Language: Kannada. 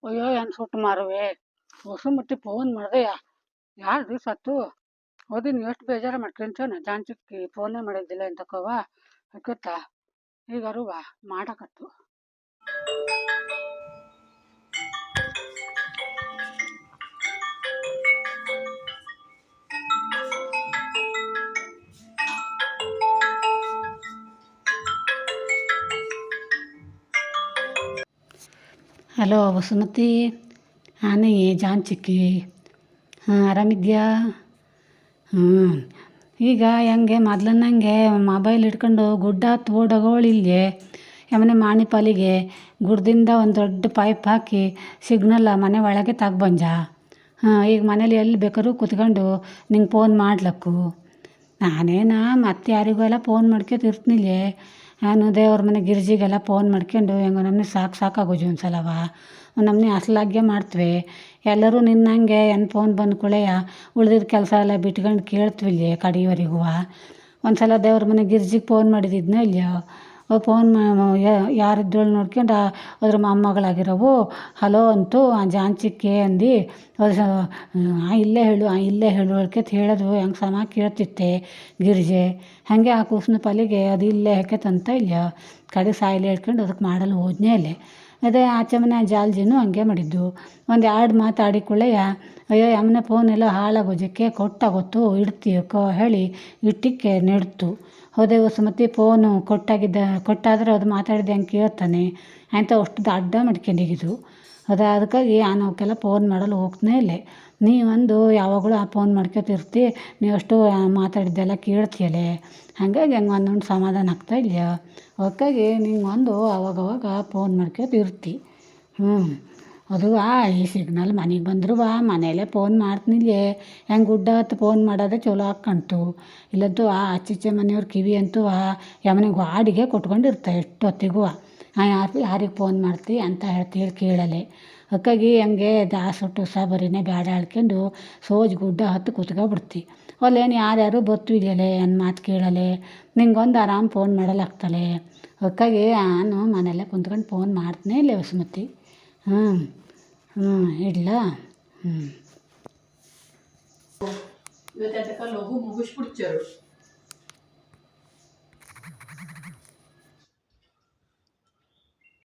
ಅಯ್ಯೋ ಏನು ಸುಟ್ಟು ಮಾರುವೆ ಹೊಸಮಟ್ಟಿ ಫೋನ್ ಮಾಡಿದೆಯ 2 ದಿವ್ಸ ಆಯ್ತು. ಓದಿನ ಎಷ್ಟು ಬೇಜಾರು ಮಾಡ್ಕೊಂತೇನೆ ಜಾನ್ಚಿಕ್ಕಿ ಫೋನೇ ಮಾಡಿದ್ದಿಲ್ಲ ಅಂತಕವ ಗೊತ್ತಾ. ಈಗಾರು ಮಾಡಕತ್ತು. ಹಲೋ ವಸುಮತಿ, ನಾನೇ ಜಾನ್ಚಿಕ್ಕಿ. ಆರಾಮಿದ್ಯಾ? ಈಗ ಹೆಂಗೆ ಮೊದ್ಲನ್ನಂಗೆ ಮೊಬೈಲ್ ಹಿಡ್ಕೊಂಡು ಗುಡ್ಡ ಹತ್ತು ಓಡೋಗೋಳಿಲ್ಲೆ ಯಮನೆ ಮಾಣಿಪಾಲಿಗೆ ಗುಡ್ದಿಂದ ಒಂದು ದೊಡ್ಡ ಪೈಪ್ ಹಾಕಿ ಸಿಗ್ನಲ್ಲ ಮನೆ ಒಳಗೆ ತಗ್ಬಂಜ. ಈಗ ಮನೇಲಿ ಎಲ್ಲಿ ಬೇಕಾದ್ರೂ ಕೂತ್ಕೊಂಡು ನಿಂಗೆ ಫೋನ್ ಮಾಡ್ಲಕ್ಕು. ನಾನೇನ ಮತ್ತೆ ಯಾರಿಗೂ ಎಲ್ಲ ಫೋನ್ ಮಾಡ್ಕೊತಿರ್ತೀನಿಲ್ಲೇ. ನಾನು ದೇವ್ರ ಮನೆ ಗಿರ್ಜಿಗೆಲ್ಲ ಫೋನ್ ಮಾಡ್ಕೊಂಡು ಹೆಂಗೋ ನಮ್ಮನೆ ಸಾಕಾಗೋಜು ಒಂದ್ಸಲವ ನಮ್ಮನೆ ಅಸಲಾಗ್ಗೆ ಮಾಡ್ತವೆ. ಎಲ್ಲರೂ ನಿನ್ನಂಗೆ ಏನು ಫೋನ್ ಬಂದ ಕೂಳೆಯ ಉಳ್ದಿದ್ದ ಕೆಲಸ ಎಲ್ಲ ಬಿಟ್ಕೊಂಡು ಕೇಳ್ತೀವಿಲ್ಲೇ ಕಡೆಯವರೆಗೂ. ಒಂದು ಸಲ ದೇವ್ರ ಮನೆ ಗಿರ್ಜಿಗೆ ಫೋನ್ ಮಾಡಿದ್ದಿದ್ನ ಇಲ್ಲೋ, ಫೋನ್ ಯಾರಿದ್ದಳು ನೋಡ್ಕೊಂಡು ಅದ್ರ ಮೊಮ್ಮಗಳಾಗಿರೋವು ಹಲೋ ಅಂತು ಜಾನ್ಚಿಕ್ಕೆ ಅಂದು ಇಲ್ಲೇ ಹೇಳು ಹೇಳ್ಕೊತ ಹೇಳೋದು ಹೆಂಗೆ ಸಮ ಕೇಳ್ತಿತ್ತೆ ಗಿರ್ಜೆ. ಹಾಗೆ ಆ ಕೂಸಿನ ಪಾಲಿಗೆ ಅದು ಇಲ್ಲೇ ಹಾಕೈತಂತ ಇಲ್ಲ ಕಡೆ ಸಾಯಿಲೆ ಹೇಳ್ಕೊಂಡು ಅದಕ್ಕೆ ಮಾಡಲು ಹೋದ್ನೇ ಅಲ್ಲೇ. ಅದೇ ಆಚೆ ಮನೆ ಜಾಲ್ಜಿನೂ ಹಂಗೆ ಮಾಡಿದ್ದು. ಒಂದು 2 ಮಾತಾಡಿ ಕೂಳೆಯ ಅಯ್ಯೋ ಯಮ್ಮನ ಫೋನ್ ಎಲ್ಲ ಹಾಳಾಗೋಜಕ್ಕೆ ಕೊಟ್ಟಾಗೊತ್ತು ಇಡ್ತೀಯಕ್ಕೋ ಹೇಳಿ ಇಟ್ಟಿಕ್ಕೆ ನೆಡ್ತು. ಹೋದೆ ವಸುಮತಿ ಫೋನು ಕೊಟ್ಟಾದ್ರೆ ಅದು ಮಾತಾಡಿದೆ ಹೆಂಗೆ ಕೇಳ್ತಾನೆ ಅಂತ ಅಷ್ಟು ಅಡ್ಡ ಮಾಡ್ಕೊಂಡಿದ್ದು. ಅದಕ್ಕಾಗಿ ನಾನು ಅವಕ್ಕೆಲ್ಲ ಫೋನ್ ಮಾಡಲು ಹೋಗ್ತಾನೆ ಇಲ್ಲೇ. ನೀವೊಂದು ಯಾವಾಗಲೂ ಆ ಫೋನ್ ಮಾಡ್ಕೊತಿರ್ತಿ, ನೀವಷ್ಟು ಮಾತಾಡಿದ್ದೆಲ್ಲ ಕೇಳ್ತೀಯಲ್ಲೇ. ಹಾಗಾಗಿ ಹೆಂಗೆ ಒಂದೊಂದು ಸಮಾಧಾನ ಆಗ್ತಾ ಇಲ್ಲ. ಅದಕ್ಕಾಗಿ ನಿಂಗೊಂದು ಅವಾಗವಾಗ ಫೋನ್ ಮಾಡ್ಕೊತಿರ್ತಿ. ಅದು ಈ ಸಿಗ್ನಲ್ ಮನೆಗೆ ಬಂದರೂ ಮನೆಯಲ್ಲೇ ಫೋನ್ ಮಾಡ್ತೀನಿಲ್ಲೇ. ಹೆಂಗೆ ಗುಡ್ಡ ಹತ್ತು ಫೋನ್ ಮಾಡೋದೇ ಚಲೋ ಹಾಕ್ಕಂತು. ಇಲ್ಲಂತೂ ಆಚೀಚೆ ಮನೆಯವ್ರ ಕಿವಿ ಅಂತೂ ಯಮನಿಗೆ ವಾಡಿಗೆ ಕೊಟ್ಕೊಂಡಿರ್ತಾರೆ ಎಷ್ಟೊತ್ತಿಗೂ. ಯಾರಿಗೆ ಫೋನ್ ಮಾಡ್ತಿ ಅಂತ ಹೇಳಿ ಕೇಳಲೆ. ಅದಕ್ಕಾಗಿ ಹಂಗೆ ದಾಸೊಟ್ಟು ಬರೀನೇ ಬೇಡ ಹೇಳ್ಕೊಂಡು ಸೋಜ್ ಗುಡ್ಡ ಹತ್ತು ಕೂತ್ಕೊಬಿಡ್ತಿ. ಅಲ್ಲೇನು ಯಾರ್ಯಾರು ಬರ್ತಿದ್ಯಲೆ ಏನು ಮಾತು ಕೇಳಲೆ, ನಿಂಗೊಂದು ಆರಾಮ್ ಫೋನ್ ಮಾಡಲಾಗ್ತಲೆ. ಅದಕ್ಕಾಗಿ ನಾನು ಮನೆಯಲ್ಲೇ ಕುಂತ್ಕೊಂಡು ಫೋನ್ ಮಾಡ್ತೀನಿ ಇಲ್ಲೇ ವಸುಮತಿ. ಇಡ್ಲಾ? ಇವತ್ತು ಲಘು ಮುಗಿಸ್ಬಿಡ್ಚಾರು.